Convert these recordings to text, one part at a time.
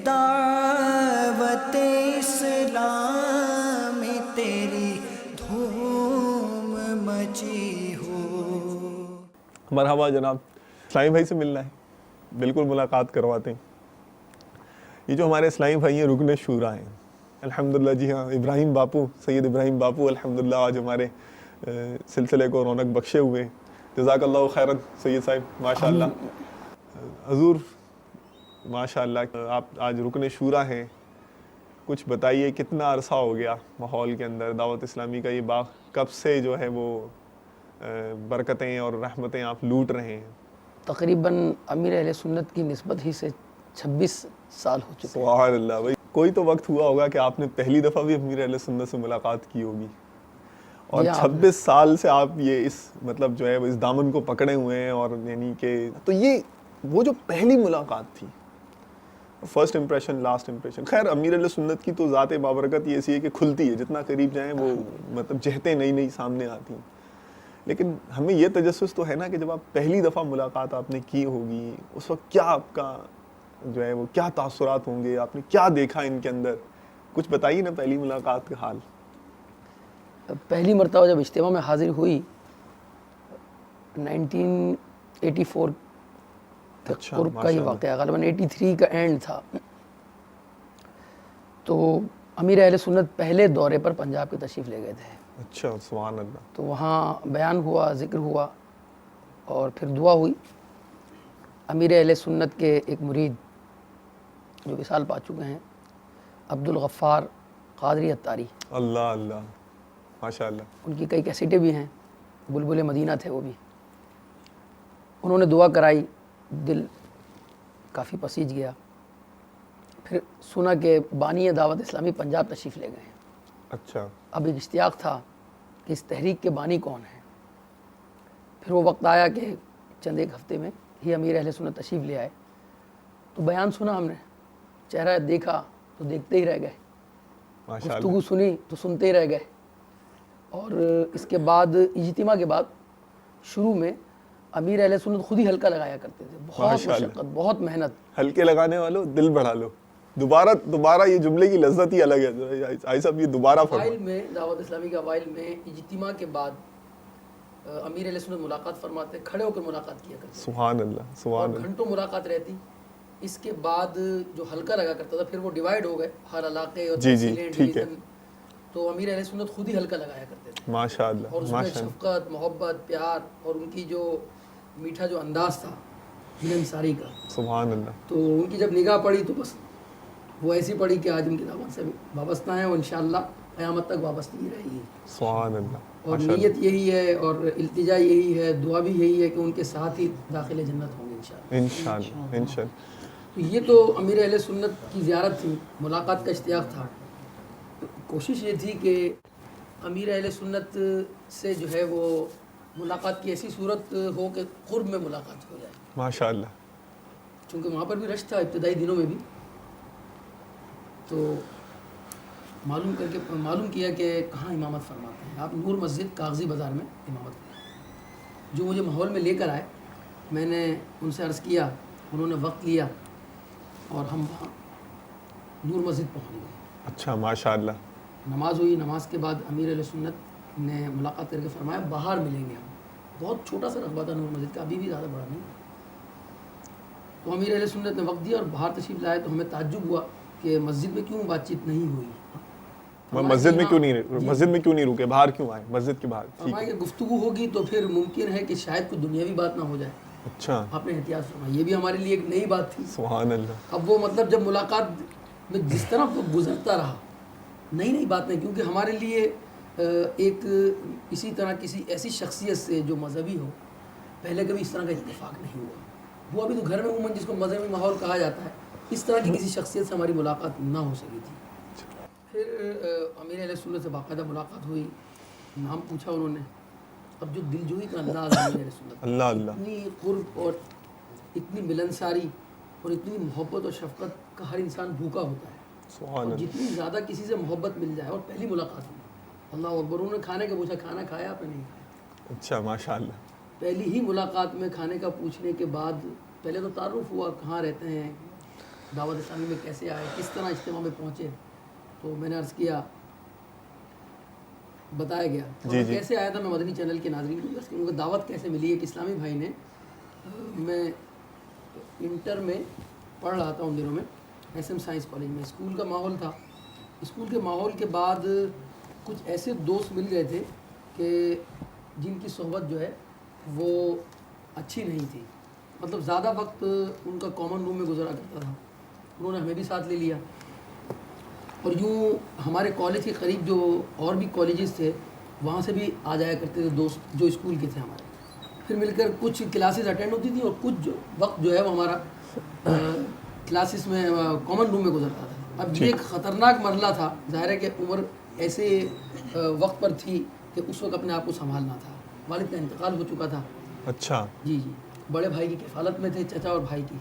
دعوت اسلام میں تیری دھوم مچی ہو. مرحبا جناب، اسلامی بھائی سے ملنا ہے، بالکل ملاقات کرواتے ہیں. یہ جو ہمارے اسلامی بھائی ہیں رکن شورا ہیں الحمدللہ. جی ہاں، ابراہیم باپو، سید ابراہیم باپو الحمدللہ آج ہمارے سلسلے کو رونق بخشے ہوئے. جزاک اللہ خیرا سید صاحب، ماشاء اللہ. حضور ماشاء اللہ، آپ آج رکن شورا ہیں. کچھ بتائیے کتنا عرصہ ہو گیا ماحول کے اندر دعوت اسلامی کا یہ باغ کب سے جو ہے وہ برکتیں اور رحمتیں آپ لوٹ رہے ہیں؟ تقریباً امیر اہل سنت کی نسبت ہی سے 26 سال ہو چکے ہیں. سبحان اللہ. بھائی کوئی تو وقت ہوا ہوگا کہ آپ نے پہلی دفعہ بھی امیر اہل سنت سے ملاقات کی ہوگی، اور 26 سال سے آپ یہ اس مطلب جو ہے اس دامن کو پکڑے ہوئے ہیں. اور یعنی کہ تو یہ وہ جو پہلی ملاقات تھی، فرسٹ امپریشن لاسٹ امپریشن. خیر امیر اہل سنت کی تو ذات بابرکت یہ ایسی ہے کہ کھلتی ہے، جتنا قریب جائیں وہ مطلب جہتیں نئی نئی سامنے آتی ہیں. لیکن ہمیں یہ تجسس تو ہے نا کہ جب آپ پہلی دفعہ ملاقات آپ نے کی ہوگی اس وقت کیا آپ کا جو ہے وہ کیا تاثرات ہوں گے، آپ نے کیا دیکھا ان کے اندر؟ کچھ بتائیے نا پہلی ملاقات کا حال. پہلی مرتبہ جب اجتماع میں حاضر ہوئی 1984 کے قرب کا یہ واقعہ، غالباً 83 کا اینڈ تھا. تو امیر اہل سنت پہلے دورے پر پنجاب کی تشریف لے گئے تھے. اچھا، سبحان اللہ. تو وہاں بیان ہوا، ذکر ہوا، اور پھر دعا ہوئی. امیر اہل سنت کے ایک مرید جو وصال پا چکے ہیں، عبدالغفار قادری اتاری، اللہ اللہ، ماشاء اللہ. ان کی کئی کیسٹیں بھی ہیں، بلبل مدینہ تھے وہ بھی. انہوں نے دعا کرائی، دل کافی پسیج گیا. پھر سنا کہ بانی دعوت اسلامی پنجاب تشریف لے گئے ہیں. اچھا. اب ایک اشتیاق تھا کہ اس تحریک کے بانی کون ہیں. پھر وہ وقت آیا کہ چند ایک ہفتے میں ہی امیر اہل سنت تشریف لے آئے. تو بیان سنا ہم نے، چہرہ دیکھا تو دیکھتے ہی رہ گئے، گفتگو سنی تو سنتے ہی رہ گئے. اور اس کے بعد اجتماع کے بعد شروع میں امیر اہل سنت خود ہی حلقہ لگایا کرتے تھے. بہت مشقت، بہت محنت. حلقے لگانے والوں دل بڑھا لو. دوبارہ یہ جملے کی لذت ہی الگ ہے. آئی صاحب یہ دوبارہ اوائل میں دعوت اسلامی کے اوائل میں اجتماع کے بعد امیر اہل سنت ملاقات فرماتے، کھڑے ہو کر ملاقات کیا کرتے. سبحان اللہ، سبحان اللہ. اور گھنٹوں ملاقات رہتی. اس کے بعد جو حلقہ لگا کرتا تھا پھر وہ ڈیوائیڈ ہو گئے ہر علاقے اور تحصیلیں ڈویژن. تو امیر اہل سنت خود ہی حلقہ لگایا کرتے تھے. ماشاء اللہ. اور اس میں شفقت، محبت، پیار اور ان کی جو میٹھا جو انداز تھا انصاری کا، سبحان اللہ. تو ان کی جب نگاہ پڑی تو بس وہ ایسی پڑی کہ آج ان کی دعوت سے وابستہ ہیں اور انشاءاللہ قیامت تک وابستگی رہے گی. سبحان اللہ. اور نیت یہی ہے اور التجا یہی ہے، دعا بھی یہی ہے کہ ان کے ساتھ ہی داخل جنت ہوں گے انشاءاللہ. انشاءاللہ. تو یہ تو امیر اہل سنت کی زیارت تھی، ملاقات کا اشتیاق تھا. کوشش یہ تھی کہ امیر اہل سنت سے جو ہے وہ ملاقات کی ایسی صورت ہو کہ قرب میں ملاقات ہو جائے. ماشاء اللہ. چونکہ وہاں پر بھی رش تھا ابتدائی دنوں میں بھی. تو معلوم کیا کہ کہاں امامت فرماتے ہیں آپ. نور مسجد کاغذی بازار میں امامت کرتے. جو مجھے ماحول میں لے کر آئے، میں نے ان سے عرض کیا، انہوں نے وقت لیا اور ہم وہاں نور مسجد پہنچ گئے. اچھا، ماشاء اللہ. نماز ہوئی. نماز کے بعد امیر علیہ سنت نے ملاقات کر کے فرمایا باہر ملیں گے ہم. بہت چھوٹا سا رقبہ تھا نور مسجد کا، ابھی بھی زیادہ بڑا نہیں. تو امیر علیہ سنت نے وقت دیا اور باہر تشریف لائے. تو ہمیں تعجب ہوا کہ مسجد میں کیوں بات چیت نہیں ہوئی. مسجد میں کیوں نہیں رکے، باہر کیوں آئے مسجد کے باہر؟ فرمایا کہ گفتگو ہوگی تو پھر ممکن ہے کہ شاید کوئی دنیاوی بات نہ ہو جائے. اچھا. آپ نے احتیاط فرمایا. یہ بھی ہمارے لیے ایک نئی بات تھی. سبحان اللہ. اب وہ مطلب جب ملاقات میں جس طرح وہ گزرتا رہا، نئی باتیں، کیونکہ ہمارے لیے ایک اسی طرح کسی ایسی شخصیت سے جو مذہبی ہو، پہلے کبھی اس طرح کا اتفاق نہیں ہوا. وہ ابھی تو گھر میں عموماً جس کو مذہبی ماحول کہا جاتا ہے، اس طرح کی کسی شخصیت سے ہماری ملاقات نہ ہو سکی تھی. پھر امیر علیہ سنت سے باقاعدہ ملاقات ہوئی. نام پوچھا انہوں نے. اب جو دلجوئی کا انداز ہے امیر علیہ سنت، اللہ اللہ، اتنی قرب اور اتنی ملنساری اور اتنی محبت اور شفقت کا ہر انسان بھوکا ہوتا ہے. اور جتنی زیادہ کسی سے محبت مل جائے. اور پہلی ملاقات ہوئی، اللہ اکبر، انہوں نے کھانے کا پوچھا، کھانا کھایا آپ نے؟ نہیں کھایا. اچھا، ماشاء اللہ. پہلی ہی ملاقات میں کھانے کا پوچھنے کے بعد پہلے تو تعارف ہوا، کہاں رہتے ہیں، دعوت اسلامی میں کیسے آئے, کس طرح اجتماع میں پہنچے. تو میں نے عرض کیا, بتایا گیا جی جی کیسے آیا تھا. میں مدنی چینل کے ناظرین کو دعوت کیسے ملی. ایک اسلامی بھائی نے, میں انٹر میں پڑھ رہا تھا ان دنوں میں ایس ایم سائنس کالج میں. اسکول کا ماحول تھا. اسکول کے ماحول کے بعد کچھ ایسے دوست مل گئے تھے کہ جن کی صحبت جو ہے وہ اچھی نہیں تھی. مطلب زیادہ وقت ان کا کامن روم میں گزرا کرتا تھا. انہوں نے ہمیں بھی ساتھ لے لیا, اور یوں ہمارے کالج کے قریب جو اور بھی کالجز تھے وہاں سے بھی آ جایا کرتے تھے دوست جو اسکول کے تھے ہمارے. پھر مل کر کچھ کلاسز اٹینڈ ہوتی تھیں, اور کچھ وقت جو ہے وہ ہمارا کلاسز میں کامن روم میں گزرتا تھا. اب یہ ایک خطرناک مرحلہ تھا. ظاہر ہے کہ عمر ایسے وقت پر تھی کہ اس وقت اپنے آپ کو سنبھالنا تھا. والد کا انتقال ہو چکا تھا. اچھا. جی جی, بڑے بھائی کی کفالت میں تھے, چچا اور بھائی کی.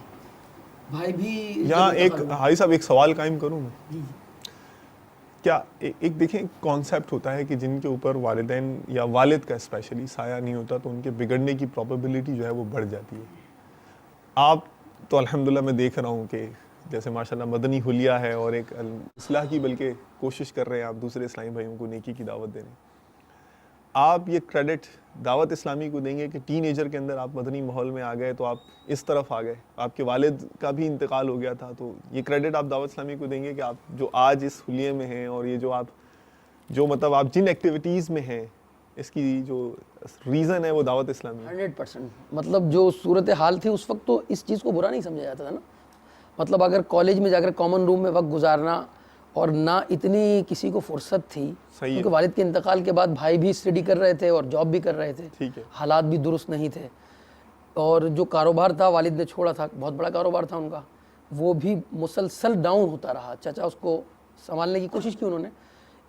بھائی بھی یہاں ایک حاجی صاحب ایک سوال قائم کروں میں. جی جی کیا ایک دیکھیں کانسیپٹ ہوتا ہے کہ جن کے اوپر والدین یا والد کا اسپیشلی سایہ نہیں ہوتا تو ان کے بگڑنے کی پروبیبلٹی جو ہے وہ بڑھ جاتی ہے. آپ تو الحمدللہ میں دیکھ رہا ہوں کہ جیسے ماشاءاللہ مدنی حلیہ ہے اور ایک اصلاح کی بلکہ کوشش کر رہے ہیں آپ دوسرے اسلامی بھائیوں کو نیکی کی دعوت دینے. آپ یہ کریڈٹ دعوت اسلامی کو دیں گے کہ ٹین ایجر کے اندر آپ مدنی ماحول میں آ گئے تو آپ اس طرف آ گئے, آپ کے والد کا بھی انتقال ہو گیا تھا, تو یہ کریڈٹ آپ دعوت اسلامی کو دیں گے کہ آپ جو آج اس حلیے میں ہیں اور یہ جو مطلب آپ جن ایکٹیویٹیز میں ہیں اس کی جو ریزن ہے وہ دعوت اسلامی ہے. 100%. مطلب جو صورت حال تھی اس وقت تو اس چیز کو برا نہیں سمجھا جاتا تھا نا. مطلب اگر کالج میں جا کر کامن روم میں وقت گزارنا, اور نہ اتنی کسی کو فرصت تھی کیونکہ والد کے انتقال کے بعد بھائی بھی اسٹڈی کر رہے تھے اور جاب بھی کر رہے تھے, حالات بھی درست نہیں تھے, اور جو کاروبار تھا والد نے چھوڑا تھا, بہت بڑا کاروبار تھا ان کا, وہ بھی مسلسل ڈاؤن ہوتا رہا. چچا اس کو سنبھالنے کی کوشش کی انہوں نے.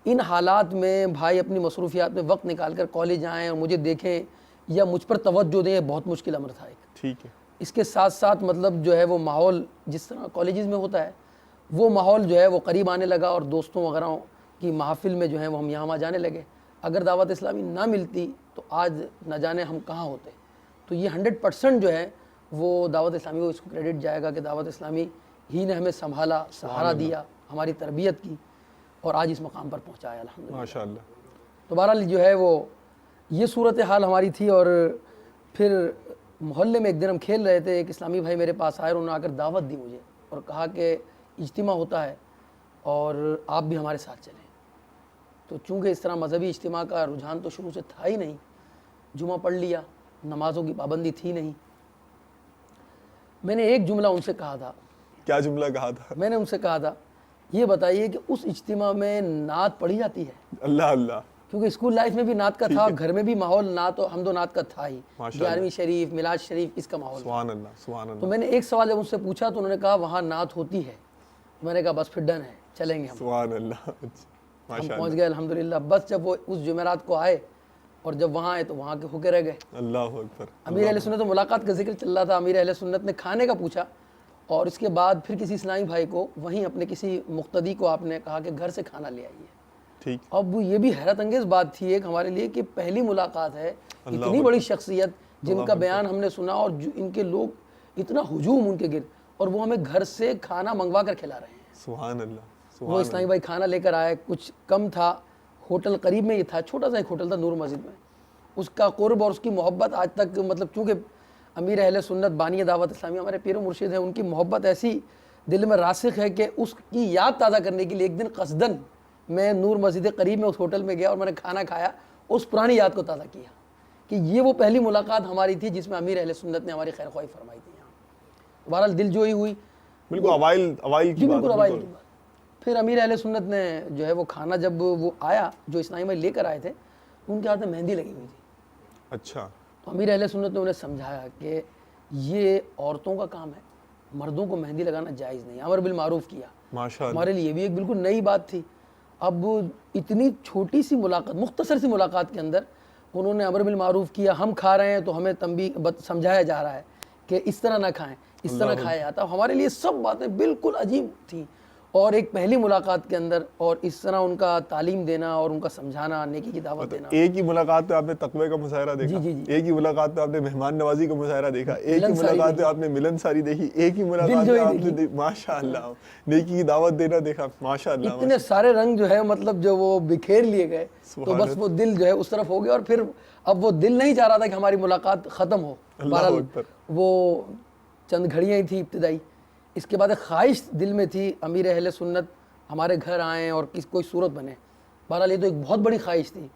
ان حالات میں بھائی اپنی مصروفیات میں وقت نکال کر کالج آئیں اور مجھے دیکھیں یا مجھ پر توجہ دیں, بہت مشکل امر تھا ایک. ٹھیک ہے. اس کے ساتھ ساتھ مطلب جو ہے وہ ماحول جس طرح کالجز میں ہوتا ہے وہ ماحول جو ہے وہ قریب آنے لگا, اور دوستوں وغیرہ کی محافل میں جو ہے وہ ہم یہاں وہاں جانے لگے. اگر دعوت اسلامی نہ ملتی تو آج نہ جانے ہم کہاں ہوتے. تو یہ 100% جو ہے وہ دعوت اسلامی کو اس کو کریڈٹ جائے گا کہ دعوت اسلامی ہی نے ہمیں سنبھالا, سہارا دیا, ہماری تربیت کی, اور آج اس مقام پر پہنچایا الحمدللہ. ماشاءاللہ. تو بہرحال جو ہے وہ یہ صورتحال ہماری تھی. اور پھر محلے میں ایک دن ہم کھیل رہے تھے, ایک اسلامی بھائی میرے پاس آئے, انہوں نے آ کر دعوت دی مجھے اور کہا کہ اجتماع ہوتا ہے اور آپ بھی ہمارے ساتھ چلیں. تو چونکہ اس طرح مذہبی اجتماع کا رجحان تو شروع سے تھا ہی نہیں, جمعہ پڑھ لیا, نمازوں کی پابندی تھی نہیں. میں نے ایک جملہ ان سے کہا تھا. کیا جملہ کہا تھا؟ میں نے ان سے کہا تھا یہ بتائیے کہ اس اجتماع میں نعت پڑھی جاتی ہے؟ اللہ اللہ. کیونکہ اسکول لائف میں بھی نعت کا تھا, گھر میں بھی ماحول نعت و حمد و نعت کا تھا ہی, 11ویں شریف, میلاد شریف, اس کا ماحول. سبحان اللہ سبحان اللہ. تو میں نے ایک سوال جب ان سے پوچھا تو انہوں نے کہا وہاں نعت ہوتی ہے. میں نے کہا بس پھر ڈن ہے, چلیں گے ہم. سبحان اللہ. ہم پہنچ گئے الحمدللہ. بس جب وہ اس جمعرات کو آئے اور جب وہاں آئے تو وہاں کے ہو کے رہ گئے. اللہ اکبر. امیر اہل سنت ملاقات کا ذکر چل رہا تھا. امیر اہل سنت نے کھانے کا پوچھا, اور اس کے بعد پھر کسی اسلامی بھائی کو وہیں اپنے کسی مقتدی کو آپ نے کہا کہ گھر سے کھانا لے آئیے. ٹھیک. اب یہ بھی حیرت انگیز بات تھی ایک ہمارے لیے کہ پہلی ملاقات ہے, اتنی بڑی شخصیت جن کا بیان ہم نے سنا, اور ان کے لوگ اتنا ہجوم ان کے گرد, اور وہ ہمیں گھر سے کھانا منگوا کر کھلا رہے ہیں. سبحان اللہ. وہ اسلامی بھائی کھانا لے کر آئے, کچھ کم تھا, ہوٹل قریب میں ہی تھا, چھوٹا سا ایک ہوٹل تھا نور مسجد میں. اس کا قرب اور اس کی محبت آج تک, مطلب چونکہ امیر اہل سنت بانی دعوت اسلامی ہمارے پیر و مرشد ہیں, ان کی محبت ایسی دل میں راسخ ہے کہ اس کی یاد تازہ کرنے کے لیے ایک دن قصدن میں نور مسجد قریب میں اس ہوٹل میں گیا اور میں نے کھانا کھایا, اس پرانی یاد کو تازہ کیا کہ یہ وہ پہلی ملاقات ہماری تھی جس میں امیر اہل سنت نے ہماری خیر خواہی فرمائی تھی. یہاں بہرحال دل جوئی ہوئی. بالکل اوائل کی بات. بالکل اوائل کی بات. پھر امیر اہل سنت نے جو ہے وہ کھانا جب وہ آیا, جو اسلامی بھائی لے کر آئے تھے, ان کے ہاتھ میں مہندی لگی ہوئی تھی. اچھا. تو امیر اہل سنت نے انہیں سمجھایا کہ یہ عورتوں کا کام ہے, مردوں کو مہندی لگانا جائز نہیں. امر بالمعروف کیا. ہمارے لیے بھی ایک بالکل نئی بات تھی. اب اتنی چھوٹی سی ملاقات, مختصر سی ملاقات کے اندر انہوں نے امر بالمعروف کیا. ہم کھا رہے ہیں تو ہمیں تنبیہ سمجھایا جا رہا ہے کہ اس طرح نہ کھائیں, اس طرح کھایا جاتا. ہمارے لیے سب باتیں بالکل عجیب تھیں, اور ایک پہلی ملاقات کے اندر اور اس طرح ان کا تعلیم دینا اور ان کا سمجھانا، نیکی کی دعوت دینا. ایک ہی ملاقات پہ آپ نے تقوی کا مظاہرہ دیکھا، ایک ہی ملاقات پہ آپ نے مہمان نوازی کا مظاہرہ دیکھا، ایک ہی ملاقات پہ آپ نے ملن ساری دیکھی، ایک ہی ملاقات پہ آپ نے ماشاء اللہ نیکی کی دعوت دینا دیکھا. ماشاء اللہ اتنے سارے رنگ جو ہے مطلب جو وہ بکھیر لیے گئے تو بس وہ دل جو ہے اس طرف ہو گیا. اور پھر اب وہ دل نہیں چاہ رہا تھا کہ ہماری ملاقات ختم ہو. بہرحال وہ چند گھڑیاں ہی تھی ابتدائی. اس کے بعد ایک خواہش دل میں تھی امیر اہل سنت ہمارے گھر آئیں اور کوئی صورت بنے. بہرحال یہ تو ایک بہت بڑی خواہش تھی.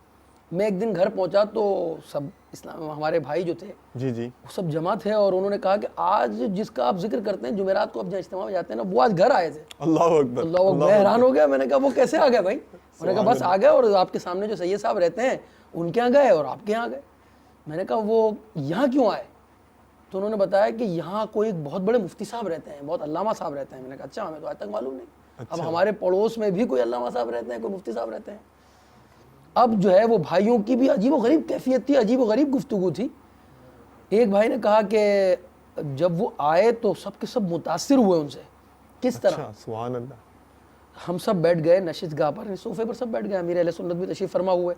میں ایک دن گھر پہنچا تو سب اسلام ہمارے بھائی جو تھے وہ سب جمع تھے اور انہوں نے کہا کہ آج جس کا آپ ذکر کرتے ہیں جمعرات کو آپ جہاں اجتماع میں جاتے ہیں نا وہ آج گھر آئے تھے. اللہ اکبر. اللہ اکبر. میں حیران ہو گیا. میں نے کہا وہ کیسے آ گئے بھائی؟ انہوں نے کہا بس آ گئے اور آپ کے سامنے جو سید صاحب رہتے ہیں ان کے یہاں گئے اور آپ کے یہاں گئے. میں نے کہا وہ یہاں کیوں آئے؟ تو انہوں نے بتایا کہ یہاں کوئی ایک بہت بڑے مفتی صاحب رہتے ہیں، بہت علامہ صاحب رہتے ہیں. میں نے کہا اچھا ہمیں تو آج تک معلوم نہیں. اب ہمارے پڑوس میں بھی کوئی علامہ صاحب رہتے ہیں، کوئی مفتی صاحب رہتے ہیں. اب جو ہے وہ بھائیوں کی بھی عجیب و غریب کیفیت تھی، عجیب و غریب گفتگو تھی. ایک بھائی نے کہا کہ جب وہ آئے تو سب کے سب متاثر ہوئے ان سے. کس طرح؟ سبحان اللہ. ہم سب بیٹھ گئے نشست گاہ پر، صوفے پر سب بیٹھ گئے. امیر اہل سنت بھی تشریف فرما ہوئے.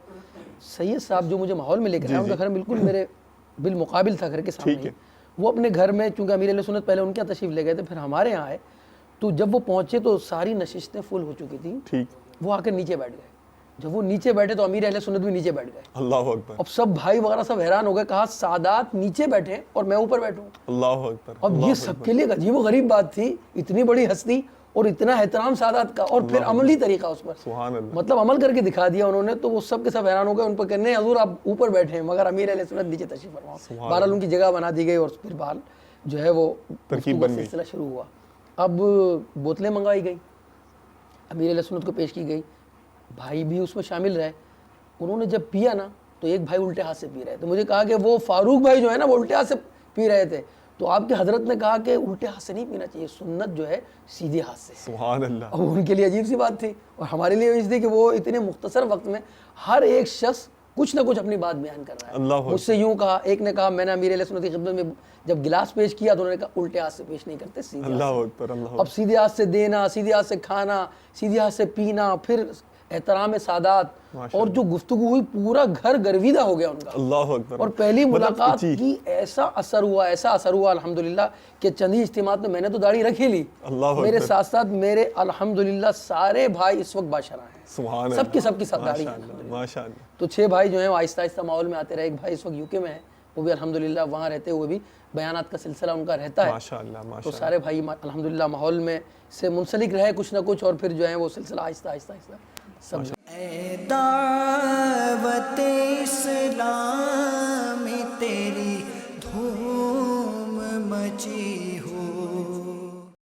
سید صاحب جو مجھے ماحول میں لے کے آئے ان کا گھر بالکل میرے بالمقابل تھا، گھر کے سامنے. وہ اپنے گھر میں چونکہ امیر اہل سنت پہلے ان کے یہاں تشریف لے گئے تھے، پھر ہمارے یہاں آئے تو جب وہ پہنچے تو ساری نشستیں فل ہو چکی تھیں. وہ آ کر نیچے بیٹھ گئے. جب وہ نیچے بیٹھے تو امیر اہل سنت بھی نیچے بیٹھ گئے. اللہ اکبر. اب سب بھائی وغیرہ سب حیران ہو گئے. کہا سادات نیچے بیٹھے اور میں اوپر بیٹھوں. اللہ اکبر. اب یہ سب کے لیے عجیب و غریب بات تھی. اتنی بڑی ہستی اور اتنا احترام سادات کا اور پھر عملی طریقہ اس پر. سبحان اللہ. مطلب عمل کر کے دکھا دیا انہوں نے. تو وہ سب کے سب حیران ہو گئے. ان پر کہنے حضور آپ اوپر بیٹھے ہیں مگر امیر اہل سنت نیچے تشریف فرماؤ. بہرحال ان کی جگہ بنا دی گئی اور پھر بہرحال جو ہے وہ ترکیب بن گئی. سلسلہ شروع ہوا. اب بوتلیں منگائی گئی، امیر اہل سنت کو پیش کی گئی. بھائی بھی اس میں شامل رہے. انہوں نے جب پیا نا تو ایک بھائی الٹے ہاتھ سے پی رہے تھے. مجھے کہا کہ وہ فاروق بھائی جو ہے نا وہ الٹے ہاتھ سے پی رہے تھے. تو آپ کے حضرت نے کہا کہ الٹے ہاتھ سے نہیں پینا چاہیے، سنت جو ہے سیدھے ہاتھ سے. سبحان اللہ. اب ان کے لیے عجیب سی بات تھی اور ہمارے لیے اس تھی کہ وہ اتنے مختصر وقت میں ہر ایک شخص کچھ نہ کچھ اپنی بات بیان کر رہا ہے. مجھ سے یوں کہا، ایک نے کہا میں نے امیر علیہ سنت کی خدمت میں جب گلاس پیش کیا تو انہوں نے کہا الٹے ہاتھ سے پیش نہیں کرتے، سیدھے ہاتھ سے. اللہ اکبر. اللہ. اب سیدھے ہاتھ سے دینا، سیدھے ہاتھ سے کھانا، سیدھے ہاتھ سے پینا، پھر احترام سادات اور جو گفتگو ہوئی پورا گھر گرویدہ ہو گیا ان کا. اللہ اکبر. اور پہلی ملاقات کی ایسا اثر ہوا الحمدللہ کہ چند ہی اجتماعات میں نے تو داڑھی رکھ ہی لی. میرے ساتھ ساتھ میرے الحمدللہ سارے بھائی اس وقت بادشاہ ہیں. سبحان سب کے ساتھ داڑھی ہے. ماشاء اللہ. تو 6 بھائی جو ہیں وہ آہستہ آہستہ ماحول میں آتے رہے. ایک بھائی اس وقت UK میں ہے، وہ بھی الحمدللہ وہاں رہتے ہوئے بھی بیانات کا سلسلہ ان کا رہتا ہے. ماشاءاللہ. تو سارے بھائی الحمدللہ ماحول میں سے منسلک رہے کچھ نہ کچھ اور پھر جو ہے وہ سلسلہ آہستہ آہستہ سب. اے دعوت اسلام تیری دھوم مچی